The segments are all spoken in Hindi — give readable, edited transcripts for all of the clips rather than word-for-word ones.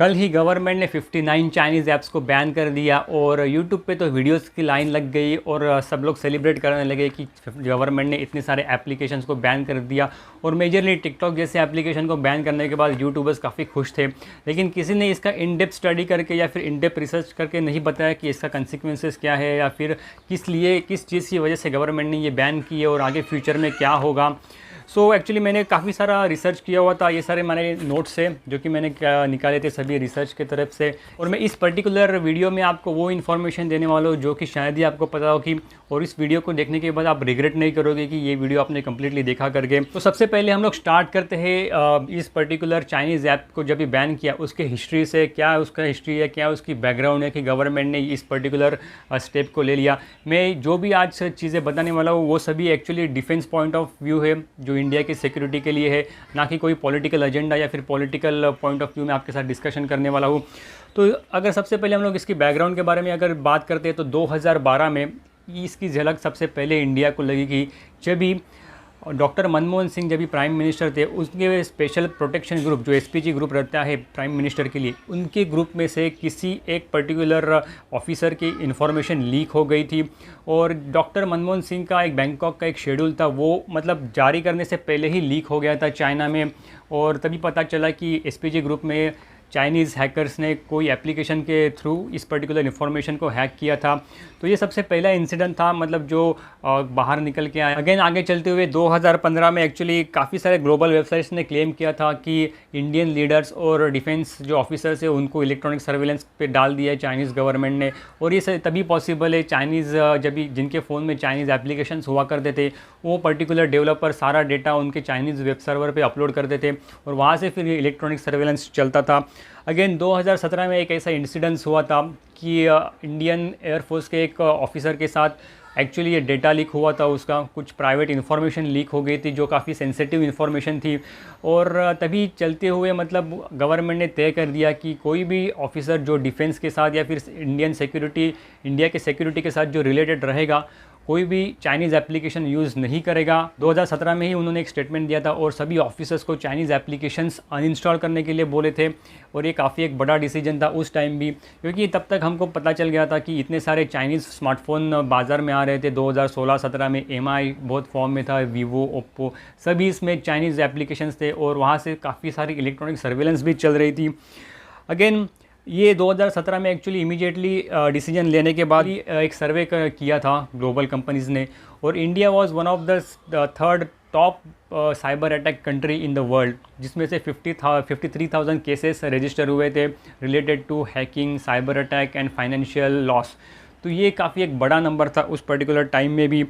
कल ही गवर्नमेंट ने 59 चाइनीज़ ऐप्स को बैन कर दिया और यूट्यूब पे तो वीडियोस की लाइन लग गई और सब लोग सेलिब्रेट करने लगे कि गवर्नमेंट ने इतने सारे एप्लीकेशंस को बैन कर दिया। और मेजरली टिकटॉक जैसे एप्लीकेशन को बैन करने के बाद यूट्यूबर्स काफ़ी खुश थे, लेकिन किसी ने इसका इन डेप्थ स्टडी करके या फिर इन डेप्थ रिसर्च करके नहीं बताया कि इसका कंसिक्वेंसेस क्या है या फिर किस चीज़ की वजह से गवर्नमेंट ने ये बैन की है और आगे फ्यूचर में क्या होगा। एक्चुअली मैंने काफ़ी सारा रिसर्च किया हुआ था, ये सारे हमारे नोट्स हैं जो कि मैंने निकाले थे सभी रिसर्च की तरफ से, और मैं इस पर्टिकुलर वीडियो में आपको वो इन्फॉर्मेशन देने वाला हूँ जो कि शायद ही आपको पता हो कि, और इस वीडियो को देखने के बाद आप रिग्रेट नहीं करोगे कि ये वीडियो आपने कम्प्लीटली देखा करके। तो सबसे पहले हम लोग स्टार्ट करते हैं इस पर्टिकुलर चाइनीज़ ऐप को जब भी बैन किया उसके हिस्ट्री से, क्या उसका हिस्ट्री है, क्या उसकी बैकग्राउंड है कि गवर्नमेंट ने इस पर्टिकुलर स्टेप को ले लिया। मैं जो भी आज चीज़ें बताने वाला हूँ वो सभी actually defence point of view है जो इंडिया की सिक्योरिटी के लिए है, ना कि कोई पॉलिटिकल एजेंडा या फिर पॉलिटिकल पॉइंट ऑफ व्यू में आपके साथ डिस्कशन करने वाला हूँ। तो अगर सबसे पहले हम लोग इसकी बैकग्राउंड के बारे में अगर बात करते हैं तो 2012 में इसकी झलक सबसे पहले इंडिया को लगी कि जब भी डॉक्टर मनमोहन सिंह जब भी प्राइम मिनिस्टर थे, उसके स्पेशल प्रोटेक्शन ग्रुप जो एसपीजी ग्रुप रहता है प्राइम मिनिस्टर के लिए, उनके ग्रुप में से किसी एक पर्टिकुलर ऑफिसर की इन्फॉर्मेशन लीक हो गई थी। और डॉक्टर मनमोहन सिंह का एक बैंकॉक का एक शेड्यूल था, वो मतलब जारी करने से पहले ही लीक हो गया था चाइना में, और तभी पता चला कि एसपीजी ग्रुप में चाइनीज़ हैकर्स ने कोई एप्लीकेशन के थ्रू इस पर्टिकुलर इन्फॉर्मेशन को हैक किया था। तो ये सबसे पहला इंसिडेंट था मतलब जो बाहर निकल के आया। अगेन आगे चलते हुए 2015 में एक्चुअली काफ़ी सारे ग्लोबल वेबसाइट्स ने क्लेम किया था कि इंडियन लीडर्स और डिफेंस जो ऑफिसर्स है उनको इलेक्ट्रॉनिक सर्विलेंस पे डाल दिया है चाइनीज़ गवर्नमेंट ने। और ये तभी पॉसिबल है चाइनीज़ जब भी जिनके फ़ोन में चाइनीज़ एप्लीकेशंस हुआ करते थे वो पर्टिकुलर डेवलपर सारा डेटा उनके चाइनीज़ वेब सर्वर पे अपलोड करते थे और वहाँ से फिर इलेक्ट्रॉनिक सर्विलेंस चलता था। अगेन 2017 में एक ऐसा इंसिडेंस हुआ था कि इंडियन एयरफोर्स के एक ऑफिसर के साथ एक्चुअली ये डेटा लीक हुआ था, उसका कुछ प्राइवेट इन्फॉर्मेशन लीक हो गई थी जो काफ़ी सेंसिटिव इन्फॉर्मेशन थी। और तभी चलते हुए मतलब गवर्नमेंट ने तय कर दिया कि कोई भी ऑफिसर जो डिफेंस के साथ या फिर इंडिया के सिक्योरिटी के साथ जो रिलेटेड रहेगा कोई भी चाइनीज़ एप्लीकेशन यूज़ नहीं करेगा। 2017 में ही उन्होंने एक स्टेटमेंट दिया था और सभी ऑफिसर्स को चाइनीज़ एप्लीकेशंस अनइंस्टॉल करने के लिए बोले थे। और ये काफ़ी एक बड़ा डिसीजन था उस टाइम भी, क्योंकि तब तक हमको पता चल गया था कि इतने सारे चाइनीज़ स्मार्टफोन बाज़ार में आ रहे थे। 2016-17 में MI बहुत फॉर्म में था, वीवो, ओप्पो, सभी इसमें चाइनीज़ एप्लीकेशंस थे और वहाँ से काफ़ी सारी इलेक्ट्रॉनिक सर्विलेंस भी चल रही थी। अगेन ये 2017 में एक्चुअली इमीडिएटली डिसीजन लेने के बाद ही एक सर्वे किया था ग्लोबल कंपनीज़ ने, और India was one of the third top cyber attack country in the world, जिसमें से 53,000 केसेस रजिस्टर हुए थे related to hacking, cyber attack and financial loss. तो ये काफ़ी एक बड़ा नंबर था उस पर्टिकुलर टाइम में भी।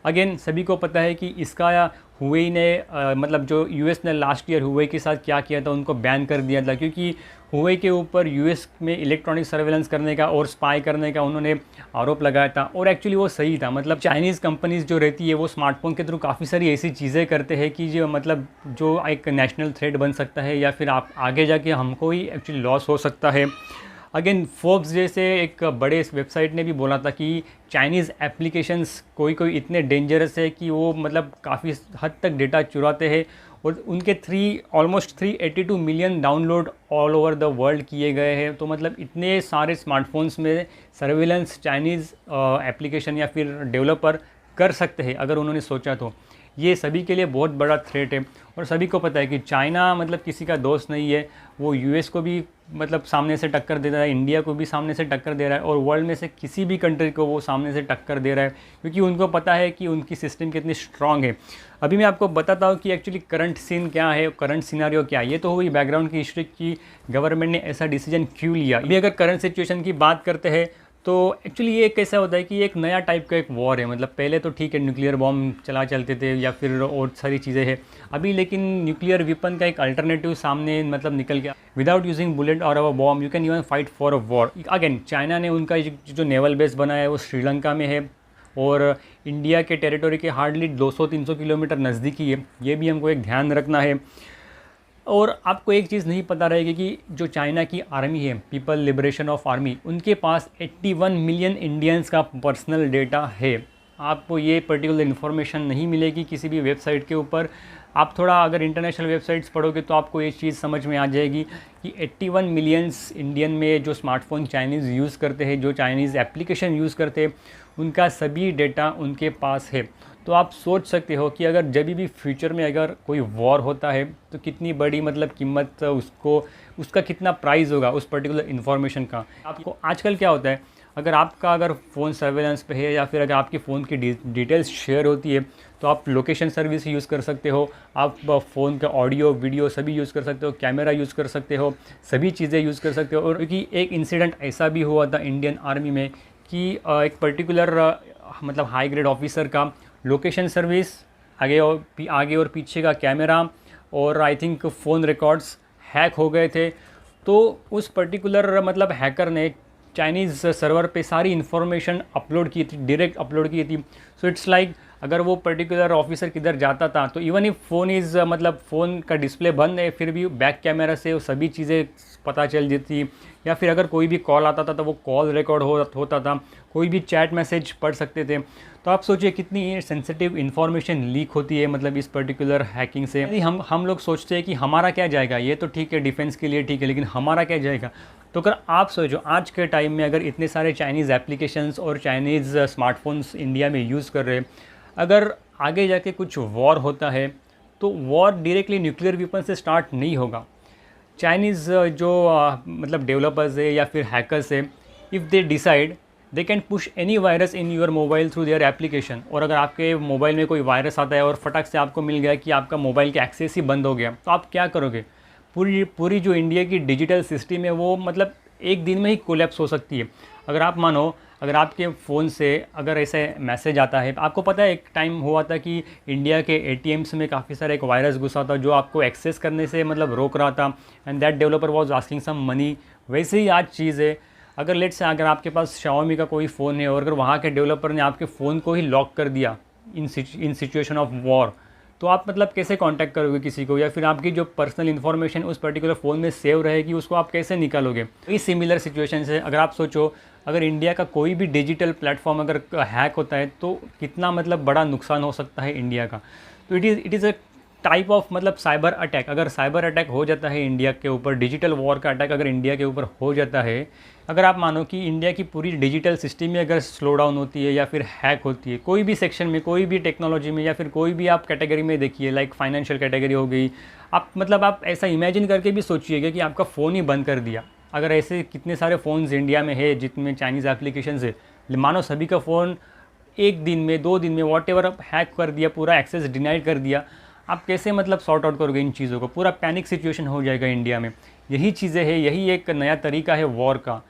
अगेन सभी को पता है कि इसका हुवेई ने मतलब जो यूएस ने लास्ट ईयर हुवेई के साथ क्या किया था, उनको बैन कर दिया था, क्योंकि हुवेई के ऊपर यूएस में इलेक्ट्रॉनिक सर्वेलेंस करने का और स्पाई करने का उन्होंने आरोप लगाया था। और एक्चुअली वो सही था, मतलब चाइनीज़ कंपनीज़ जो रहती है वो स्मार्टफोन के थ्रू काफ़ी सारी ऐसी चीज़ें करते हैं कि जो मतलब जो एक नेशनल थ्रेट बन सकता है या फिर आप आगे जाके हमको ही एक्चुअली लॉस हो सकता है। अगेन फोर्ब्स जैसे एक बड़े वेबसाइट ने भी बोला था कि चाइनीज़ एप्लीकेशंस कोई इतने डेंजरस है कि वो मतलब काफ़ी हद तक डेटा चुराते हैं, और उनके almost 382 million download all over the world किए गए हैं। तो मतलब इतने सारे स्मार्टफोन्स में सर्विलेंस चाइनीज़ एप्लीकेशन या फिर डेवलपर कर सकते हैं अगर उन्होंने सोचा तो। ये सभी के लिए बहुत बड़ा थ्रेट है, और सभी को पता है कि चाइना मतलब किसी का दोस्त नहीं है। वो यूएस को भी मतलब सामने से टक्कर दे रहा है, इंडिया को भी सामने से टक्कर दे रहा है, और वर्ल्ड में से किसी भी कंट्री को वो सामने से टक्कर दे रहा है, क्योंकि उनको पता है कि उनकी सिस्टम कितनी स्ट्रांग है। अभी मैं आपको बताता हूँ कि एक्चुअली करंट सीन क्या है, करंट सिनारियो क्या है। ये तो हुई बैकग्राउंड की हिस्ट्री की गवर्नमेंट ने ऐसा डिसीजन क्यों लिया। अभी अगर करंट सिचुएशन की बात करते हैं तो एक्चुअली ये कैसा होता है कि एक नया टाइप का एक वॉर है। मतलब पहले तो ठीक है न्यूक्लियर बॉम्ब चलते थे या फिर और सारी चीज़ें हैं अभी, लेकिन न्यूक्लियर वेपन का एक अल्टरनेटिव सामने मतलब निकल गया। विदाउट यूजिंग बुलेट और a bomb you can even fight for a war. Again China ने उनका जो नेवल बेस बनाया है वो श्रीलंका में है, और इंडिया के टेरिटोरी के हार्डली 200-300 किलोमीटर नज़दीकी है। ये भी हमको एक ध्यान रखना है। और आपको एक चीज़ नहीं पता रहेगी कि जो चाइना की आर्मी है, पीपल लिबरेशन ऑफ आर्मी, उनके पास 81 मिलियन इंडियंस का पर्सनल डेटा है। आपको ये पर्टिकुलर इन्फॉर्मेशन नहीं मिलेगी किसी भी वेबसाइट के ऊपर। आप थोड़ा अगर इंटरनेशनल वेबसाइट्स पढ़ोगे तो आपको ये चीज़ समझ में आ जाएगी कि 81 मिलियंस इंडियन में जो स्मार्टफ़ोन चाइनीज़ यूज़ करते हैं, जो चाइनीज़ एप्लीकेशन यूज़ करते हैं, उनका सभी डेटा उनके पास है। तो आप सोच सकते हो कि अगर जब भी फ्यूचर में अगर कोई वॉर होता है तो कितनी बड़ी मतलब कीमत उसका कितना प्राइस होगा उस पर्टिकुलर इन्फॉर्मेशन का। आपको आजकल क्या होता है, अगर फ़ोन सर्वेलेंस पे है या फिर अगर आपकी फ़ोन की डिटेल्स शेयर होती है तो आप लोकेशन सर्विस यूज़ कर सकते हो, आप फ़ोन का ऑडियो वीडियो सभी यूज़ कर सकते हो, कैमरा यूज़ कर सकते हो, सभी चीज़ें यूज़ कर सकते हो। और क्योंकि एक इंसिडेंट ऐसा भी हुआ था इंडियन आर्मी में कि एक पर्टिकुलर मतलब हाई ग्रेड ऑफिसर का लोकेशन सर्विस, आगे और पीछे का कैमरा और I think phone records hack हो गए थे। तो उस पर्टिकुलर मतलब हैकर ने चाइनीज़ सर्वर पे सारी इन्फॉर्मेशन अपलोड की थी, डायरेक्ट अपलोड की थी। सो इट्स लाइक अगर वो पर्टिकुलर ऑफिसर किधर जाता था तो इवन इफ फ़ोन मतलब फ़ोन का डिस्प्ले बंद है फिर भी बैक कैमरा से वो सभी चीज़ें पता चल जाती। या फिर अगर कोई भी कॉल आता था तो वो कॉल रिकॉर्ड होता था, कोई भी चैट मैसेज पढ़ सकते थे। तो आप सोचिए कितनी सेंसिटिव इन्फॉर्मेशन लीक होती है मतलब इस पर्टिकुलर हैकिंग से। यदि हम लोग सोचते हैं कि हमारा क्या जाएगा, ये तो ठीक है डिफेंस के लिए ठीक है, लेकिन हमारा क्या जाएगा। तो अगर आप सोचो आज के टाइम में अगर इतने सारे चाइनीज़ एप्लीकेशंस और चाइनीज़ स्मार्टफोन्स इंडिया में यूज़ कर रहे हैं, अगर आगे जाके कुछ वॉर होता है तो वॉर डायरेक्टली न्यूक्लियर वेपन से स्टार्ट नहीं होगा। चाइनीज़ जो मतलब डेवलपर्स है या फिर हैकर्स है, if they decide they can push any virus in your mobile through their application. और अगर आपके मोबाइल में कोई वायरस आता है और फटक से आपको मिल गया कि आपका मोबाइल का एक्सेस ही बंद हो गया, तो आप क्या करोगे। पूरी जो इंडिया की डिजिटल सिस्टम है वो मतलब एक दिन में ही कोलैप्स हो सकती है। अगर आप मानो अगर आपके फ़ोन से अगर ऐसे मैसेज आता है, आपको पता है एक टाइम हुआ था कि इंडिया के एटीएम्स में काफ़ी सारा एक वायरस घुसा था जो आपको एक्सेस करने से मतलब रोक रहा था, and that developer was asking some money. वैसे ही आज चीज़ है, अगर लेट्स से अगर आपके पास Xiaomi का कोई फ़ोन है और अगर वहाँ के डेवलपर ने आपके फ़ोन को ही लॉक कर दिया इन सिचुएशन ऑफ वॉर, तो आप मतलब कैसे कांटेक्ट करोगे किसी को, या फिर आपकी जो पर्सनल इन्फॉर्मेशन उस पर्टिकुलर फ़ोन में सेव रहेगी उसको आप कैसे निकालोगे। इस सिमिलर सिचुएशन से अगर आप सोचो अगर इंडिया का कोई भी डिजिटल प्लेटफॉर्म अगर हैक होता है तो कितना मतलब बड़ा नुकसान हो सकता है इंडिया का। तो it is a type of मतलब साइबर अटैक। अगर साइबर अटैक हो जाता है इंडिया के ऊपर, डिजिटल वॉर का अटैक अगर इंडिया के ऊपर हो जाता है, अगर आप मानो कि इंडिया की पूरी डिजिटल सिस्टम में अगर स्लो डाउन होती है या फिर हैक होती है कोई भी सेक्शन में, कोई भी टेक्नोलॉजी में, या फिर कोई भी आप कैटेगरी में देखिए, लाइक फाइनेंशियल कैटेगरी हो गई, आप ऐसा इमेजिन करके भी सोचिएगा कि आपका फ़ोन ही बंद कर दिया। अगर ऐसे कितने सारे फ़ोन्स इंडिया में है जितने चाइनीज़ एप्लीकेशंस है, मानो सभी का फ़ोन एक दिन में 2 दिन में वॉटेवर हैक कर दिया, पूरा एक्सेस डिनाइड कर दिया, आप कैसे मतलब सॉर्ट आउट करोगे इन चीज़ों को। पूरा पैनिक सिचुएशन हो जाएगा इंडिया में। यही चीज़ें हैं, यही एक नया तरीका है वॉर का।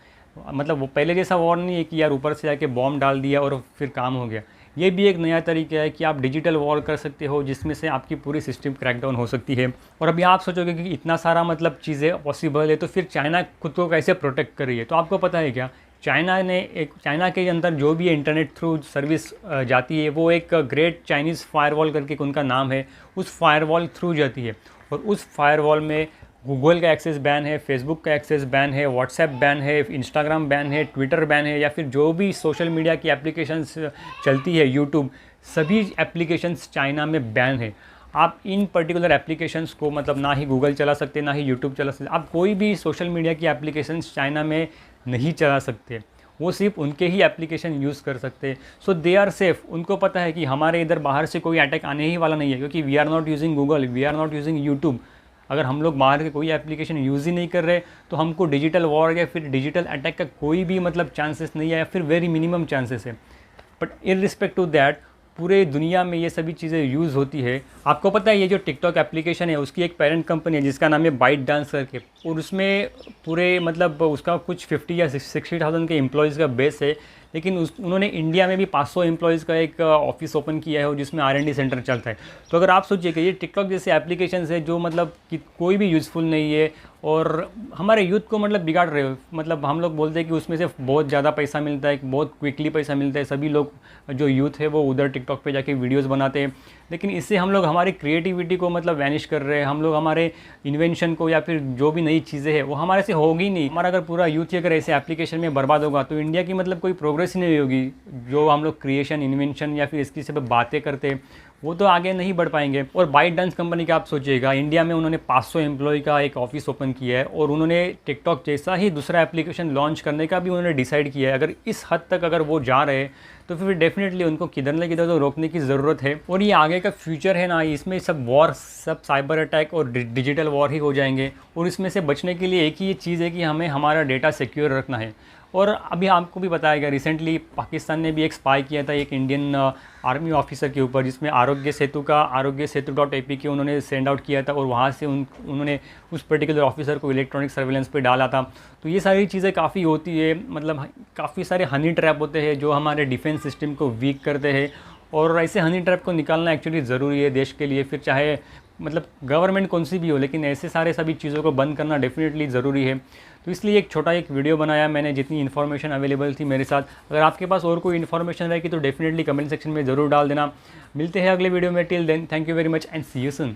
मतलब वो पहले जैसा वॉर नहीं है कि यार ऊपर से जाके बॉम्ब डाल दिया और फिर काम हो गया। ये भी एक नया तरीका है कि आप डिजिटल वॉर कर सकते हो जिसमें से आपकी पूरी सिस्टम क्रैकडाउन हो सकती है। और अभी आप सोचोगे कि इतना सारा मतलब चीज़ें पॉसिबल है तो फिर चाइना खुद को कैसे प्रोटेक्ट कर रही है। तो आपको पता है क्या, चाइना के अंदर जो भी इंटरनेट थ्रू सर्विस जाती है वो एक ग्रेट चाइनीज़ फायरवॉल करके उनका नाम है, उस फायरवॉल थ्रू जाती है। और उस फायरवॉल में गूगल का एक्सेस बैन है, फेसबुक का एक्सेस बैन है, व्हाट्सएप बैन है, इंस्टाग्राम बैन है, ट्विटर बैन है, या फिर जो भी सोशल मीडिया की एप्लीकेशंस चलती है, यूट्यूब, सभी एप्लीकेशंस चाइना में बैन है। आप इन पर्टिकुलर एप्लीकेशंस को मतलब ना ही गूगल चला सकते, ना ही यूट्यूब चला सकते, आप कोई भी सोशल मीडिया की एप्लीकेशंस चाइना में नहीं चला सकते। वो सिर्फ उनके ही एप्लीकेशन यूज़ कर सकते। सो दे आर सेफ़। उनको पता है कि हमारे इधर बाहर से कोई अटैक आने ही वाला नहीं है, क्योंकि we are not using Google, we are not using YouTube. अगर हम लोग बाहर के कोई एप्लीकेशन यूज़ ही नहीं कर रहे तो हमको डिजिटल वॉर या फिर डिजिटल अटैक का कोई भी मतलब चांसेस नहीं है, या फिर वेरी मिनिमम चांसेस है। बट इररिस्पेक्टिव दैट पूरे दुनिया में ये सभी चीज़ें यूज़ होती है। आपको पता है ये जो टिकटॉक एप्लीकेशन है उसकी एक पेरेंट कंपनी है जिसका नाम है बाइट डांस करके, और उसमें पूरे मतलब उसका कुछ 50 या 60,000 के एम्प्लॉयज़ का बेस है। लेकिन उन्होंने इंडिया में भी 500 एम्प्लॉयज़ का एक ऑफिस ओपन किया है जिसमें R&D सेंटर चलता है। तो अगर आप सोचिए कि ये टिकटॉक जैसे एप्लीकेशन है जो मतलब कि कोई भी यूज़फुल नहीं है और हमारे यूथ को मतलब बिगाड़ रहे हो। मतलब हम लोग बोलते हैं कि उसमें से बहुत ज़्यादा पैसा मिलता है, बहुत क्विकली पैसा मिलता है, सभी लोग जो यूथ है वो उधर टिकटॉक पे जाके वीडियोस बनाते हैं, लेकिन इससे हम लोग हमारी क्रिएटिविटी को मतलब वैनिश कर रहे हैं। हम लोग हमारे इन्वेंशन को या फिर जो भी नई चीज़ें हैं वो हमारे से होगी नहीं। हमारा अगर पूरा यूथ ही अगर ऐसे एप्लीकेशन में बर्बाद होगा तो इंडिया की मतलब कोई प्रोग्रेस प्रोग्रेस ही नहीं होगी। जो हम लोग क्रिएशन, इन्वेंशन या फिर इसकी सब बातें करते वो तो आगे नहीं बढ़ पाएंगे। और बाइटडांस कंपनी का आप सोचिएगा, इंडिया में उन्होंने 500 एम्प्लॉय का एक ऑफिस ओपन किया है और उन्होंने टिकटॉक जैसा ही दूसरा एप्लीकेशन लॉन्च करने का भी उन्होंने डिसाइड किया है। अगर इस हद तक अगर वो जा रहे हैं तो फिर डेफिनेटली उनको किधर न किधर तो रोकने की ज़रूरत है। और ये आगे का फ्यूचर है ना, इसमें सब वॉर, सब साइबर अटैक और डिजिटल वॉर ही हो जाएंगे। और इसमें से बचने के लिए एक ही चीज़ है कि हमें हमारा डेटा सिक्योर रखना है। और अभी आपको भी बताया गया, रिसेंटली पाकिस्तान ने भी एक स्पाई किया था एक इंडियन आर्मी ऑफिसर के ऊपर, जिसमें आरोग्य सेतु का arogyasetu.apk उन्होंने सेंड आउट किया था और वहाँ से उन्होंने उस पर्टिकुलर ऑफिसर को इलेक्ट्रॉनिक सर्वेलेंस पे डाला था। तो ये सारी चीज़ें काफ़ी होती है, मतलब काफ़ी सारे हनी ट्रैप होते हैं जो हमारे डिफेंस सिस्टम को वीक करते हैं। और ऐसे हनी ट्रैप को निकालना एक्चुअली ज़रूरी है देश के लिए, फिर चाहे मतलब गवर्नमेंट कौन सी भी हो, लेकिन ऐसे सारे सभी चीज़ों को बंद करना डेफिनेटली ज़रूरी है। तो इसलिए एक छोटा एक वीडियो बनाया मैंने, जितनी इन्फॉर्मेशन अवेलेबल थी मेरे साथ। अगर आपके पास और कोई इन्फॉर्मेशन रहेगी तो डेफिनेटली कमेंट सेक्शन में ज़रूर डाल देना। मिलते हैं अगले वीडियो में। Till then, thank you very much and see you soon.